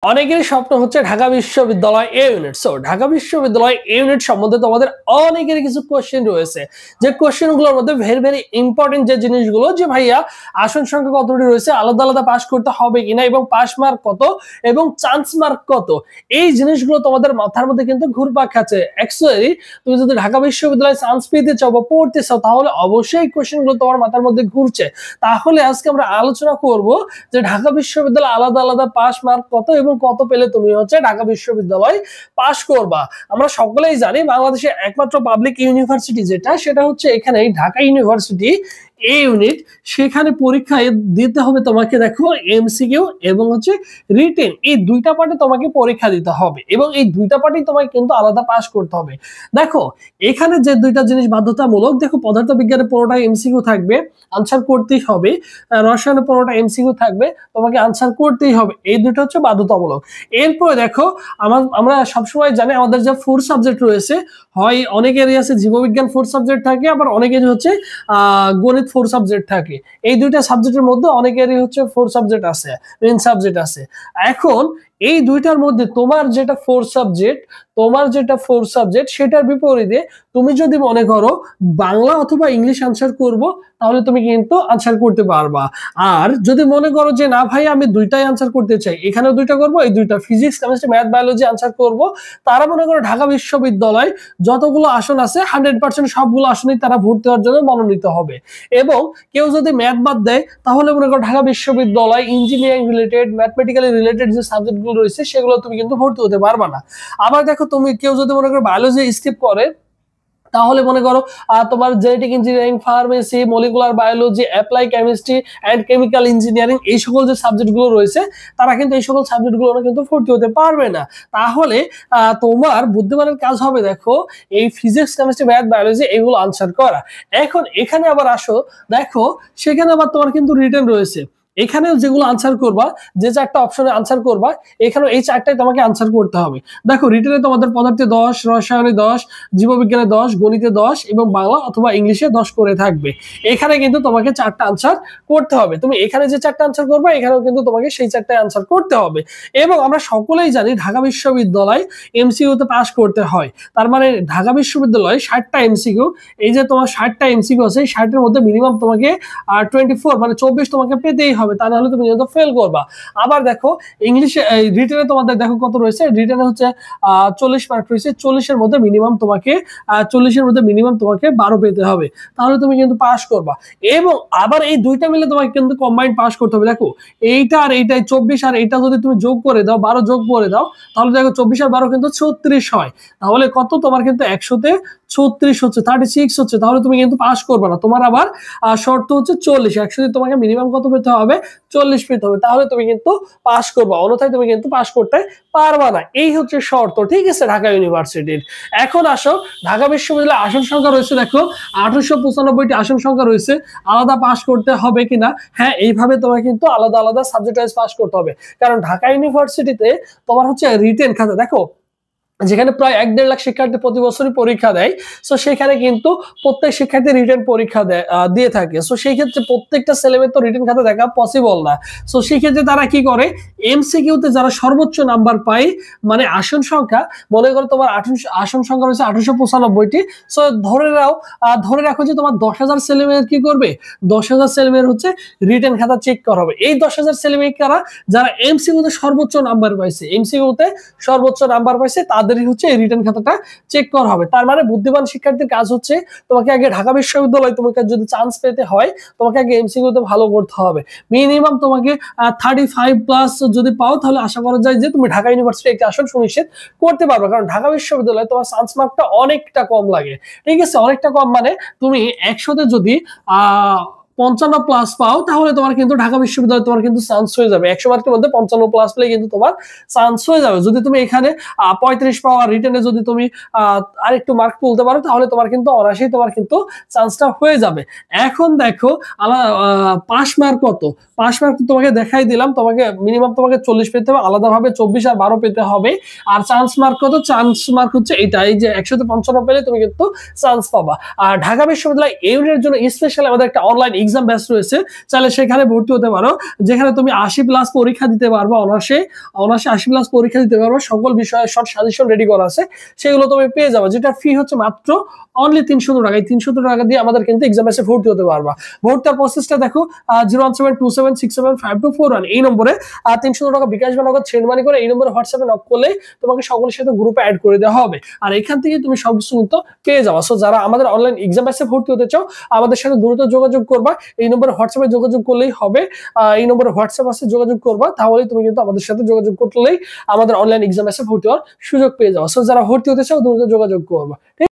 অনেকেরই স্বপ্ন হচ্ছে ঢাকা বিশ্ববিদ্যালয় এ ইউনিট। সো ঢাকা বিশ্ববিদ্যালয় এ ইউনিট সম্বন্ধে তোমাদের অনেকেরই কিছু কোশ্চেন রয়েছে, যে কোশ্চেনগুলোর মধ্যে ভেরি ভেরি ইম্পর্টেন্ট যে জিনিসগুলো, যে ভাইয়া আসন সংখ্যা কতটি রয়েছে, আলাদা আলাদা পাস করতে হবে কিনা, এবং পাস মার্ক কত এবং চান্স মার্ক কত, এই জিনিসগুলো তোমাদের মাথার মধ্যে কিন্তু ঘুরপাক খাচ্ছে। অ্যাকচুয়ালি তুমি যদি ঢাকা বিশ্ববিদ্যালয়ে চান্স পেতে চাও বা পড়তে চাও, তাহলে অবশ্যই কোশ্চেনগুলো তোমার মাথার মধ্যে ঘুরছে। তাহলে আজকে আমরা আলোচনা করব যে ঢাকা বিশ্ববিদ্যালয় আলাদা আলাদা পাস মার্ক কত এবং কত পেলে তুমি হচ্ছে ঢাকা বিশ্ববিদ্যালয় পাস করবা। আমরা সকলেই জানি বাংলাদেশের একমাত্র পাবলিক ইউনিভার্সিটি যেটা, সেটা হচ্ছে এখানে ঢাকা ইউনিভার্সিটি এ ইউনিট। সেখানে পরীক্ষায় দিতে হবে তোমাকে, দেখো, এমসিকিউ এবং হচ্ছে রিটেন, এই দুইটা পার্টে তোমাকে পরীক্ষা দিতে হবে এবং এই দুইটা পার্টেই তোমাকে কিন্তু আলাদা পাস করতে হবে। দেখো এখানে যে দুইটা জিনিস বাধ্যতামূলক, দেখো পদার্থবিজ্ঞানে 15টা এমসিকিউ থাকবে, আনসার করতেই হবে। রসায়নে 15টা এমসিকিউ থাকবে, তোমাকে আনসার করতেই হবে। এই দুটো হচ্ছে বাধ্যতামূলক। এরপরে দেখো আমরা সবসময় জানি আমাদের যে 4 সাবজেক্ট রয়েছে, হয় অনেকেরই আছে জীববিজ্ঞান 4 সাবজেক্ট থাকে, আবার অনেকেরই হচ্ছে গণিত 4 সাবজেক্ট থাকে। এই দুইটা সাবজেক্টের মধ্যে অনেকেরই হচ্ছে 4 সাবজেক্ট আছে, মেইন সাবজেক্ট আছে। এখন এই দুইটার মধ্যে তোমার যেটা 4 সাবজেক্ট সেটার বিপরীতে তুমি যদি মনে করো বাংলা অথবা ইংলিশ আনসার করব, তাহলে তুমি কিন্তু আনসার করতে পারবা। আর যদি মনে করো যে না ভাই আমি দুইটাই আনসার করতে চাই, এখানেও দুইটা করব, এই দুইটা physics chemistry math biology answer করব, তারা মনে করো ঢাকা বিশ্ববিদ্যালয় যতগুলো আসন আছে 100% সবগুলো আসনেই তারা ভর্তি হওয়ার জন্য মনোনীত হবে। এবং কেউ যদি ম্যাথ বাদ দেয়, তাহলে মনে করো ঢাকা বিশ্ববিদ্যালয় ইঞ্জিনিয়ারিং রিলেটেড, ম্যাথমেটিক্যালি রিলেটেড যে সাবজেক্টগুলো রয়েছে সেগুলো তুমি কিন্তু ভর্তি হতে পারবা না। আবার দেখো তুমি কেউ যদি মনে করো বায়োলজি স্কিপ করে, তাহলে মনে করো তোমার genetic engineering, pharmacy, molecular biology, apply chemistry and chemical engineering, এই সকল যে সাবজেক্টগুলো রয়েছে তারা কিন্তু এই সকল সাবজেক্টগুলো কিন্তু ভর্তি হতে পারবে না। তাহলে তোমার বুদ্ধিমানের কাজ হবে, দেখো, এই ফিজিক্স কেমিস্ট্রি ম্যাথ বায়োলজি এগুলো আনসার করা। এখন এখানে আবার আসো, দেখো সেখানে আবার তোমার কিন্তু রিটেন রয়েছে। এখানেও যেগুলো আনসার করবা, যে 4টা অপশনে আনসার করবা, এখানে এই 4টাই তোমাকে আনসার করতে হবে। দেখো রিটেনে তোমাদের পদার্থে 10, রসায়নে 10, জীববিজ্ঞানে 10, গণিতে 10 এবং বাংলা অথবা ইংলিশে 10 করে থাকবে। এখানে কিন্তু তোমাকে 4টা আনসার করতে হবে। তুমি এখানে যে 4টা আনসার করবে, এখানেও কিন্তু তোমাকে সেই 4টাই আনসার করতে হবে। এবং আমরা সকলেই জানি ঢাকা বিশ্ববিদ্যালয় এমসিকিউতে পাস করতে হয়। তার মানে ঢাকা বিশ্ববিদ্যালয় 60টা এমসিকিউ, এই যে তোমার 60টা এমসিকিউ আছে, 60টার মধ্যে মিনিমাম তোমাকে 24 মানে 24 তোমাকে পেতেই হবে, তা না হলে তুমি কিন্তু ফেল করবা। আবার দেখো ইংলিশে রিটেনে তোমাদের দেখো কত রয়েছে, রিটেনে হচ্ছে 40 মার্ক রয়েছে, 40 এর মধ্যে মিনিমাম তোমাকে 12 পেতে হবে, তাহলে তুমি কিন্তু পাস করবা। এবং আবার এই দুইটা মিলে তোমাকে কিন্তু কম্বাইন্ড পাস করতে হবে। দেখো এইটা আর এইটাই 24, আর এইটা যদি তুমি যোগ করে দাও, 12 যোগ করে দাও, তাহলে দেখো 24 আর 12 কিন্তু 36 হয়। তাহলে কত তোমার কিন্তু 100তে 36 হচ্ছে, 36 হচ্ছে, তাহলে তুমি কিন্তু পাস করবে না। তোমার আবার শর্ত হচ্ছে 40, 100 তোমাকে মিনিমাম কত পেতে হবে, 40 পেতে হবে, তাহলে তুমি কিন্তু পাস করবে, অন্যথায় তুমি কিন্তু পাস করতে পারবা না। এই হচ্ছে শর্ত, ঠিক আছে, ঢাকা ইউনিভার্সিটির। এখন আসো ঢাকা বিশ্ববিদ্যালয়ের আসন সংখ্যা রয়েছে, দেখো 1895টি আসন সংখ্যা রয়েছে। আলাদা পাস করতে হবে কিনা, হ্যাঁ, এইভাবে তোমার কিন্তু আলাদা আলাদা সাবজেক্ট ওয়াইজ পাস করতে হবে। কারণ ঢাকা ইউনিভার্সিটিতে তোমার হচ্ছে রিটেন খাতা, দেখো যেখানে প্রায় 1-1.5 লাখ শিক্ষার্থী প্রতি বছরই পরীক্ষা দেয়, সো সেখানে কিন্তু প্রত্যেক শিক্ষার্থী রিটেন পরীক্ষা দিয়ে থাকে। সো সেই ক্ষেত্রে প্রত্যেকটা ছেলেমেয়ের তো রিটেন খাতা দেখা পসিবল না। সো সেই ক্ষেত্রে তারা কি করে, এমসিকিউতে যারা সর্বোচ্চ নাম্বার পায়, মানে আসন সংখ্যা, মনে করো তোমার আসন সংখ্যা রয়েছে 1895টি, সো ধরে রাখো যে তোমার 10,000 ছেলেমেয়ের কি করবে, 10,000 ছেলেমেয়ের হচ্ছে রিটেন খাতা চেক করা হবে। এই 10,000 ছেলেমেয়ে কারা, যারা এমসিকিউতে সর্বোচ্চ নাম্বার পাইছে, তাদেরই হচ্ছে এই রিটেন খাতাটা চেক করা হবে। তার মানে বুদ্ধিমান শিক্ষার্থীর কাজ হচ্ছে, তোমাকে আগে ঢাকা বিশ্ববিদ্যালয় তোমাকে যদি চান্স পেতে হয়, তোমাকে আগে এমসিকিউতে ভালো করতে হবে। মিনিমাম তোমাকে 35+ যদি পাও, তাহলে আশা করা যায় যে তুমি ঢাকা ইউনিভার্সিটি একটি আসন সুনিশ্চিত করতে পারবে। কারণ ঢাকা বিশ্ববিদ্যালয়ে তোমার চান্স মার্কটা অনেকটা কম লাগে, ঠিক আছে, অনেকটা কম। মানে তুমি 100তে যদি 55+ পাও, তাহলে তোমার কিন্তু ঢাকা বিশ্ববিদ্যালয়ে তোমার কিন্তু চান্স হয়ে যাবে। 100 মার্কের মধ্যে 55+ পেলে কিন্তু তোমার চান্স হয়ে যাবে। যদি তুমি এখানে 35 পাও আর রিটেনে যদি তুমি আরেকটু মার্ক তুলতে পারো, তাহলে তোমার কিন্তু অনায়াসেই তোমার কিন্তু চান্সটা হয়ে যাবে। এখন দেখো পাস মার্ক কত, পাস মার্ক তো তোমাকে দেখাই দিলাম, তোমাকে মিনিমাম তোমাকে 40 পেতে হবে, আলাদাভাবে 24 আর 12 পেতে হবে। আর চান্স মার্ক কত, চান্স মার্ক হচ্ছে এটা, এই যে 100তে 55 পেলে তুমি কিন্তু চান্স পাবা। আর ঢাকা বিশ্ববিদ্যালয় এই ইউনিটের জন্য স্পেশালি আমাদের একটা অনলাইন এক্সাম ব্যাচ রয়েছে, চাইলে সেখানে ভর্তি হতে পারো, যেখানে তুমি 80+ পরীক্ষা দিতে পারবে, অনার্সে 80+ পরীক্ষা দিতে পারবে, সকল বিষয়ে শর্ট সাজেশন রেডি করা আছে, সেগুলো তুমি পেয়ে যাবে, যেটা ফি হচ্ছে মাত্র অনলি 300 টাকা। এই 300 টাকা দিয়ে আমাদের কিন্তু এক্সাম ব্যাচে ভর্তি হতে পারবা। ভর্তির প্রসেসটা দেখো, 01727675241 এই নম্বরে 300 টাকা বিকাশ বা নগদ সেন্ড মানি করে এই নম্বরে হোয়াটসঅ্যাপে নক করলে তোমাকে সকলের সাথে গ্রুপে অ্যাড করে দেওয়া হবে, আর এখান থেকে তুমি সব কিছু কিন্তু পেয়ে যাবা। সো যারা আমাদের অনলাইন এক্সাম ব্যাচে ভর্তি হতে চাও, আমাদের সাথে দ্রুত যোগাযোগ করবা, এই নম্বরে হোয়াটসঅ্যাপে যোগাযোগ করলেই হবে। এই নম্বরে হোয়াটসঅ্যাপ আছে, যোগাযোগ করবা, তাহলেই তুমি কিন্তু আমাদের সাথে যোগাযোগ করলেই আমাদের অনলাইন এক্সাম ব্যাচে ভর্তি হওয়ার সুযোগ পেয়ে যাবা। সো যারা ভর্তি হতে চাও দ্রুত যোগাযোগ করবা।